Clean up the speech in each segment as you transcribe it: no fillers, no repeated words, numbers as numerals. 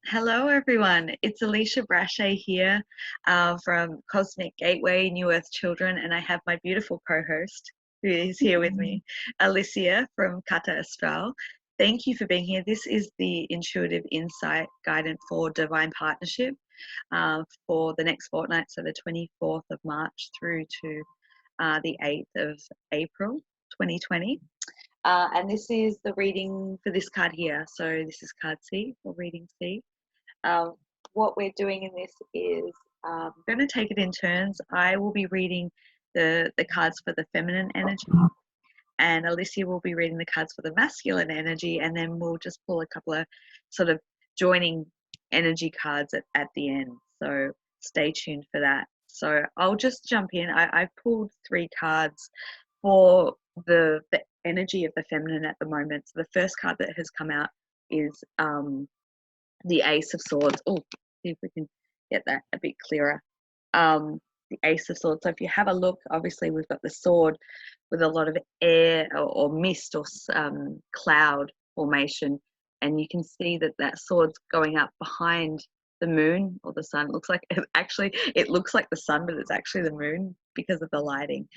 Hello, everyone. It's Alisha Brashay here from Cosmic Gateway, New Earth Children, and I have my beautiful co-host who is here with me, Alicia from Kata Astral. Thank you for being here. This is the Intuitive Insight Guidance for Divine Partnership for the next fortnight, so the 24th of March through to the 8th of April 2020. And this is the reading for this card here. So this is card C, or reading C. What we're doing in this is I'm going to take it in turns. I will be reading the cards for the feminine energy, and Alicia will be reading the cards for the masculine energy, and then we'll just pull a couple of sort of joining energy cards at the end. So stay tuned for that. So I'll just jump in. I've pulled 3 cards for the energy of the feminine at the moment. So the first card that has come out is the Ace of Swords. Oh, see if we can get that a bit clearer. The Ace of Swords. So if you have a look, obviously we've got the sword with a lot of air or mist or cloud formation, and you can see that that sword's going up behind the moon or the sun. It looks like it looks like the sun, but it's actually the moon because of the lighting.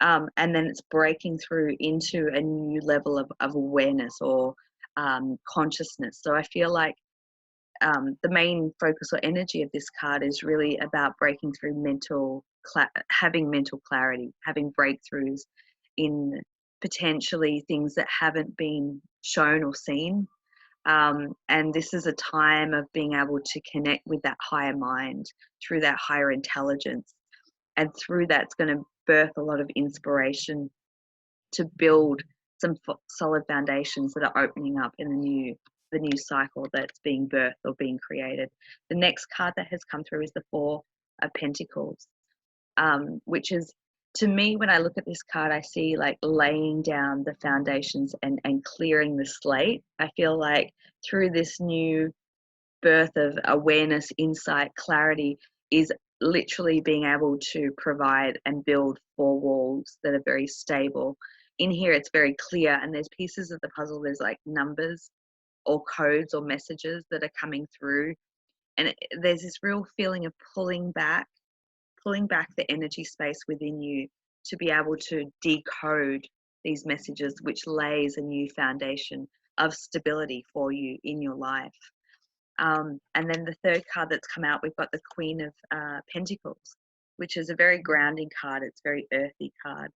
And then it's breaking through into a new level of awareness or consciousness. So I feel like the main focus or energy of this card is really about breaking through having mental clarity, having breakthroughs in potentially things that haven't been shown or seen. And this is a time of being able to connect with that higher mind through that higher intelligence. And through that, it's going to birth a lot of inspiration to build some solid foundations that are opening up in the new cycle that's being birthed or being created. The next card that has come through is the Four of Pentacles, which is, to me, when I look at this card, I see like laying down the foundations and clearing the slate. I feel like through this new birth of awareness, insight, clarity is literally being able to provide and build 4 walls that are very stable. In here, it's very clear, and there's pieces of the puzzle. There's like numbers or codes or messages that are coming through, and there's this real feeling of pulling back the energy space within you to be able to decode these messages, which lays a new foundation of stability for you in your life. And then the third card that's come out, we've got the Queen of Pentacles, which is a very grounding card. It's a very earthy card.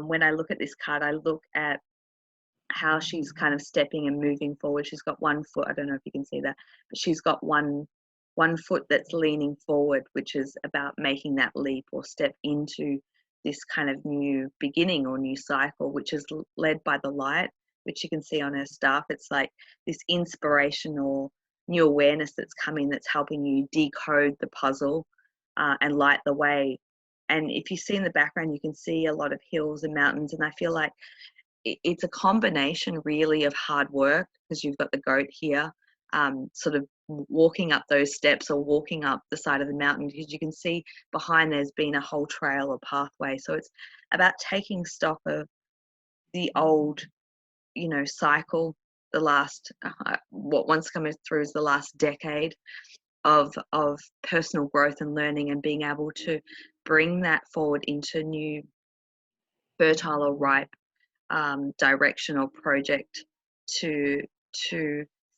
When I look at this card, I look at how she's kind of stepping and moving forward. She's got one foot, I don't know if you can see that, but she's got one foot that's leaning forward, which is about making that leap or step into this kind of new beginning or new cycle, which is led by the light, which you can see on her staff. It's like this inspiration or new awareness that's coming, that's helping you decode the puzzle and light the way. And if you see in the background, you can see a lot of hills and mountains, and I feel like it's a combination really of hard work, because you've got the goat here sort of walking up those steps or walking up the side of the mountain, because you can see behind there's been a whole trail or pathway. So it's about taking stock of the old, cycle, the last what once coming through is the last decade of personal growth and learning, and being able to bring that forward into new fertile or ripe direction or project to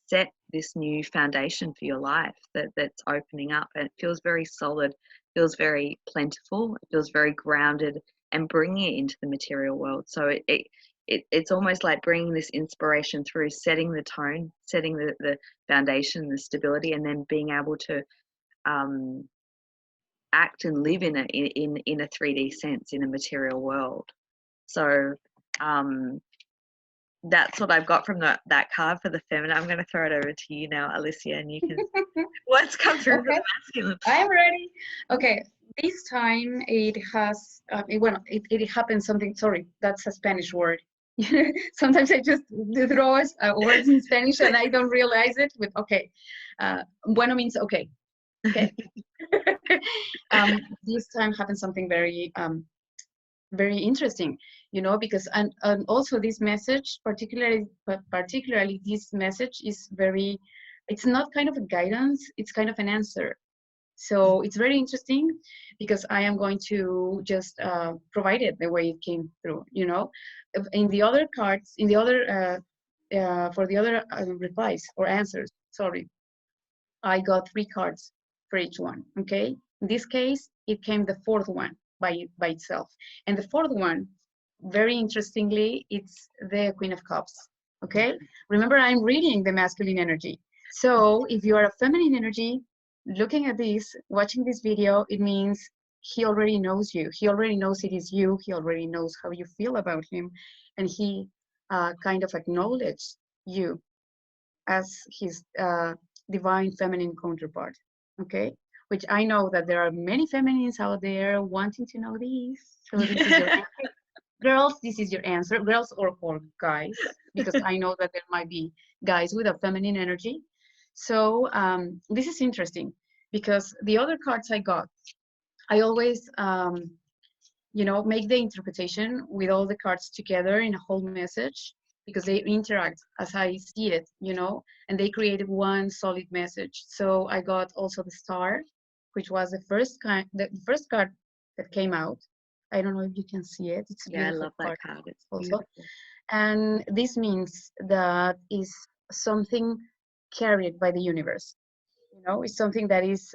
set this new foundation for your life that's opening up. And it feels very solid, feels very plentiful, it feels very grounded, and bringing it into the material world. So it's almost like bringing this inspiration through, setting the tone, setting the foundation, the stability, and then being able to act and live in a 3D sense in a material world. So that's what I've got from that card for the feminine. I'm going to throw it over to you now, Alicia, and you can what's come through for the masculine. I'm ready. Okay, this time it has it happens something. Sorry, that's a Spanish word. Sometimes I just throw words in Spanish and I don't realize it. With okay, bueno means okay. Okay. This time happens something very very interesting, because and also this message, particularly this message is very it's not kind of a guidance, it's kind of an answer. So it's very interesting because I am going to just provide it the way it came through, you know. In the other cards, in the other, for the other replies or answers, sorry, I got 3 cards for each one, okay? In this case, it came the fourth one by itself. And the fourth one, very interestingly, it's the Queen of Cups, okay? Remember, I'm reading the masculine energy. So if you are a feminine energy, looking at this, watching this video, it means he already knows you. He already knows it is you. He already knows how you feel about him. And he kind of acknowledged you as his divine feminine counterpart, okay? Which I know that there are many feminines out there wanting to know this. So this is your answer. Girls, this is your answer. Girls or guys, because I know that there might be guys with a feminine energy. So this is interesting because the other cards I got, I always, you know, make the interpretation with all the cards together in a whole message because they interact as I see it, you know, and they created one solid message. So I got also the star, which was the first card that came out. I don't know if you can see it. It's a Yeah, I beautiful love that card card. It's also. beautiful. And this means that is something carried by the universe. You know, it's something that is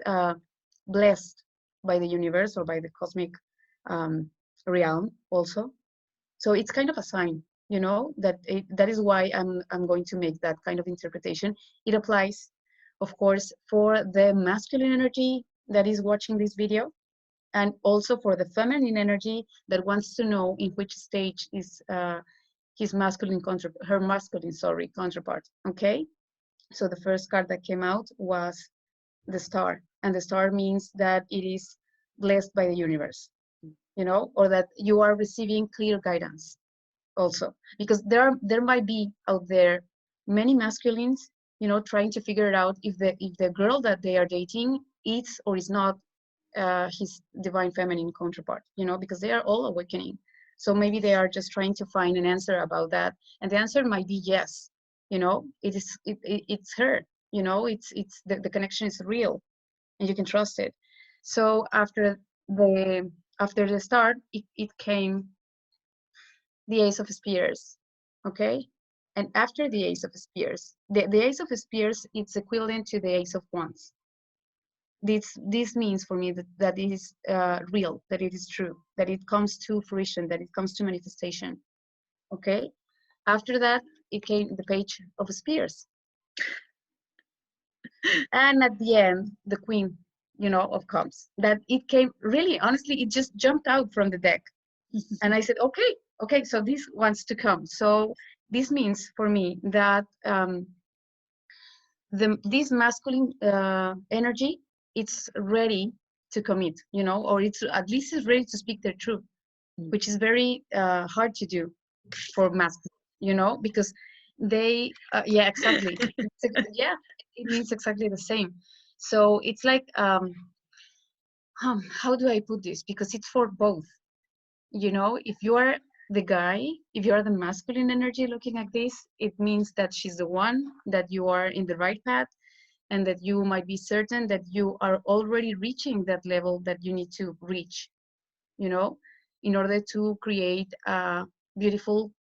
blessed by the universe or by the cosmic um, realm also. So it's kind of a sign, you know, that that is why I'm going to make that kind of interpretation. It applies, of course, for the masculine energy that is watching this video, and also for the feminine energy that wants to know in which stage is her masculine, sorry, counterpart. Okay, so the first card that came out was the star, and the star means that it is blessed by the universe, you know, or that you are receiving clear guidance also, because there might be out there many masculines, you know, trying to figure it out if the girl that they are dating is or is not his divine feminine counterpart, you know, because they are all awakening. So maybe they are just trying to find an answer about that, and the answer might be yes, you know, it's her, you know, it's the connection is real and you can trust it. So the after the start, it came the Ace of Spears, okay? And after the Ace of Spears, the Ace of Spears, it's equivalent to the Ace of Wands. This means for me that it is real, that it is true, that it comes to fruition, that it comes to manifestation, okay? After that, it came the Page of Spears. And at the end, the Queen, you know, of Cups. That it came, really, honestly, it just jumped out from the deck. And I said, okay, so this wants to come. So this means for me that this masculine energy, it's ready to commit, you know, or it's at least it's ready to speak their truth, which is very hard to do for masculine, you know, because they, yeah, exactly. Yeah, it means exactly the same. So it's like, how do I put this? Because it's for both. You know, if you are the guy, if you are the masculine energy looking at this, it means that she's the one, that you are in the right path, and that you might be certain that you are already reaching that level that you need to reach, you know, in order to create a beautiful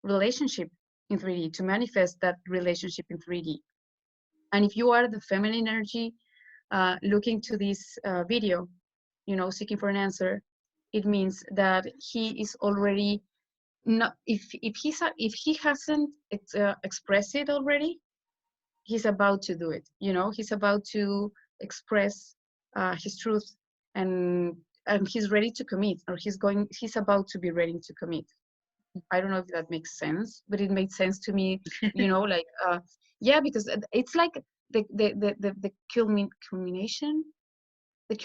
relationship in 3D, to manifest that relationship in 3D. And if you are the feminine energy looking to this video, you know, seeking for an answer, it means that he is already not, if he hasn't expressed it already, he's about to do it, you know, he's about to express his truth, and he's ready to commit, or he's about to be ready to commit. I don't know if that makes sense, but it made sense to me, you know, like yeah, because it's like the culmination, the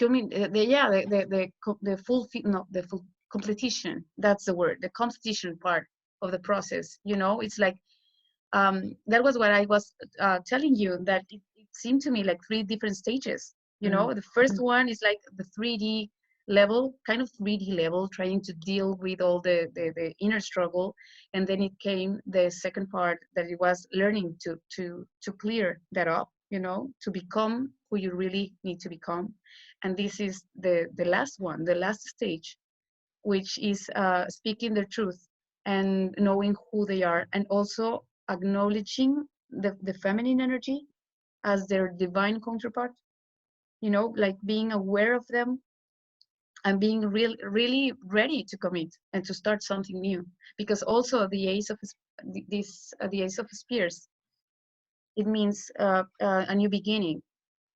full no, the full completion, that's the word, the competition part of the process, you know. It's like that was what I was telling you, that it seemed to me like 3 different stages, you know. The first one is like the 3D level, kind of 3D level, trying to deal with all the inner struggle, and then it came the second part that it was learning to clear that up, to become who you really need to become. And this is the last one, the last stage, which is speaking the truth and knowing who they are, and also acknowledging the feminine energy as their divine counterpart, like being aware of them and being really ready to commit and to start something new. Because also the the ace of spears, it means a new beginning,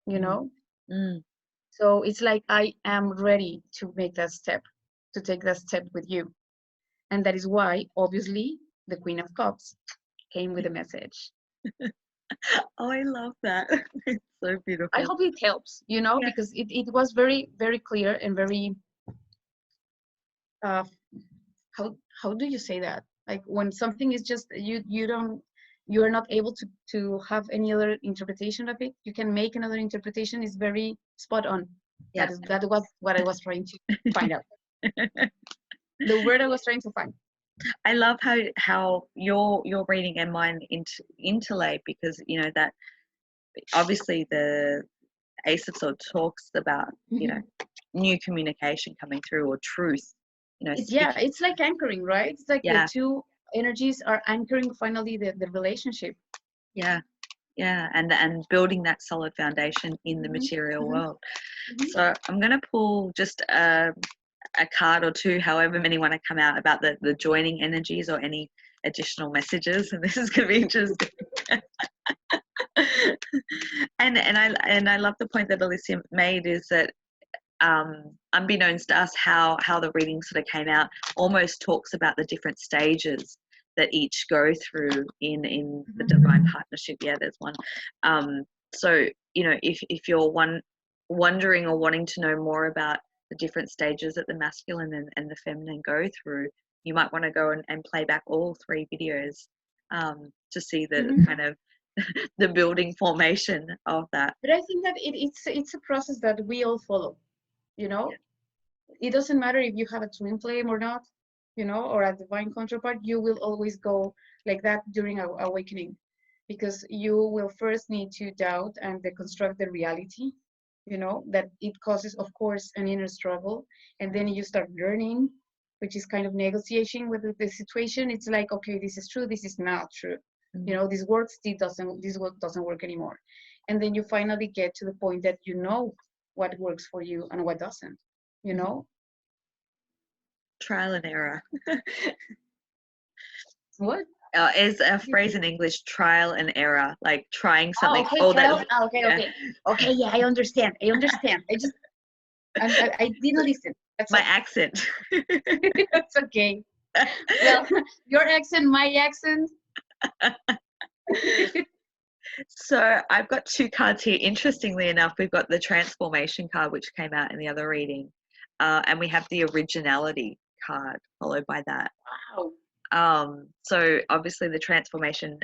you Mm. know Mm. so it's like, I am ready to make that step, to take that step with you. And that is why, obviously, the Queen of Cups came with a message. Oh, I love that. It's so I beautiful. hope it helps, Yeah. because it was very, very clear and very, uh, how do you say that? Like when something is just, you are not able to have any other interpretation of it. You can make another interpretation. Is very spot on. Yeah. That was what I was trying to find out. The word I was trying to find. I love how your reading and mine interlay, because that obviously the Ace of Swords talks about Mhm. new communication coming through, or truth, Yeah, speaking. it's like anchoring, right? It's like the Yeah, two energies are anchoring finally the relationship. yeah, yeah, and building that solid foundation in the Hmm. material Hmm. world. Hmm. So I'm going to pull just a card or two, however many want to come out, about the joining energies or any additional messages, and this is going to be interesting. And I love the point that Alicia made, is that unbeknownst to us, how the reading sort of came out almost talks about the different stages that each go through in the divine partnership. Yeah, there's one. So if you're wondering or wanting to know more about the different stages that the masculine and the feminine go through, you might want to go and play back all 3 videos to see the Hmm. kind of the building formation of that. But I think that it's a process that we all follow. You know, it doesn't matter if you have a twin flame or not, or a divine counterpart. You will always go like that during awakening, because you will first need to doubt and deconstruct the reality. That it causes, of course, an inner struggle, and then you start learning, which is kind of negotiation with the situation. It's like, okay, this is true, this is not true. Mm. This works, this work doesn't work anymore. And then you finally get to the point that you know what works for you and what doesn't, you Mhm. know Trial and error. what. Is a phrase in English, trial and error, like trying Oh, something. okay, Oh, that, trial. Oh, okay, yeah. okay, okay. Yeah, I understand. I didn't listen. That's My all. accent. That's okay. Well, your accent, my accent. So I've got 2 cards here. Interestingly enough, we've got the transformation card, which came out in the other reading, and we have the originality card followed by that. Wow. So obviously the transformation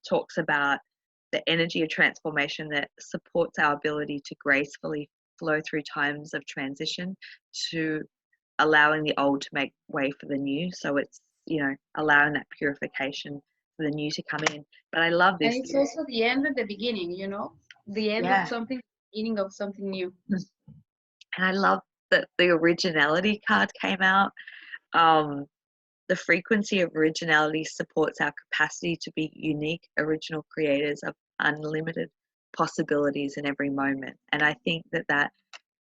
talks about the energy of transformation that supports our ability to gracefully flow through times of transition, to allowing the old to make way for the new. So it's, allowing that purification for the new to come in. But I love And this. it's also the end and the beginning, the end of Yeah. something, beginning of something new. And I love that the originality card came out. Um, the frequency of originality supports our capacity to be unique, original creators of unlimited possibilities in every moment. And I think that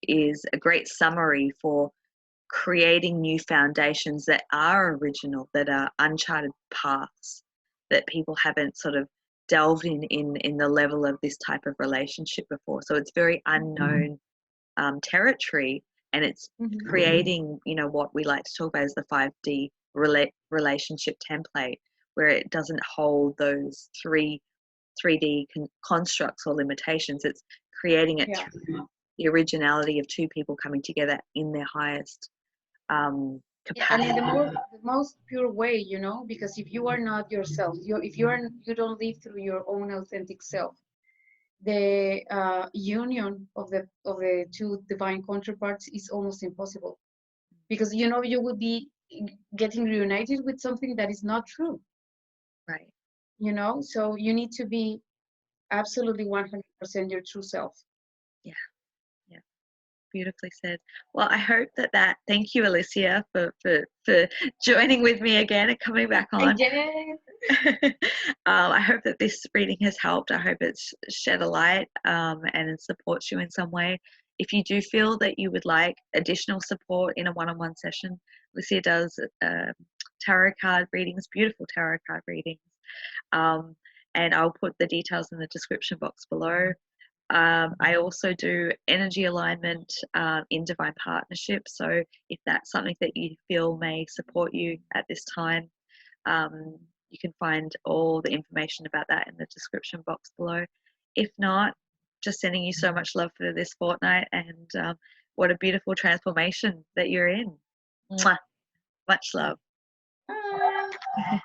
is a great summary for creating new foundations that are original, that are uncharted paths that people haven't sort of delved in the level of this type of relationship before. So it's very unknown territory, and it's Mhm. creating, what we like to talk about as the 5D relationship template, where it doesn't hold those 3D constructs or limitations. It's creating it Yeah. through the originality of 2 people coming together in their highest Yeah, and in capacity. the most pure way, because if you are not yourself, if you don't live through your own authentic self, the union of the two divine counterparts is almost impossible, because you would be getting reunited with something that is not true. Right. So you need to be absolutely 100% your true self. Yeah. Yeah. Beautifully said. Well, I hope thank you, Alicia, for joining with me again and coming back on. Again. I hope that this reading has helped. I hope it's shed a light and it supports you in some way. If you do feel that you would like additional support in a one-on-one session, Alicia does tarot card readings, beautiful tarot card readings. And I'll put the details in the description box below. I also do energy alignment in divine partnership. So if that's something that you feel may support you at this time, you can find all the information about that in the description box below. If not, just sending you so much love for this fortnight, and what a beautiful transformation that you're in. Mwah. Much love. Ah.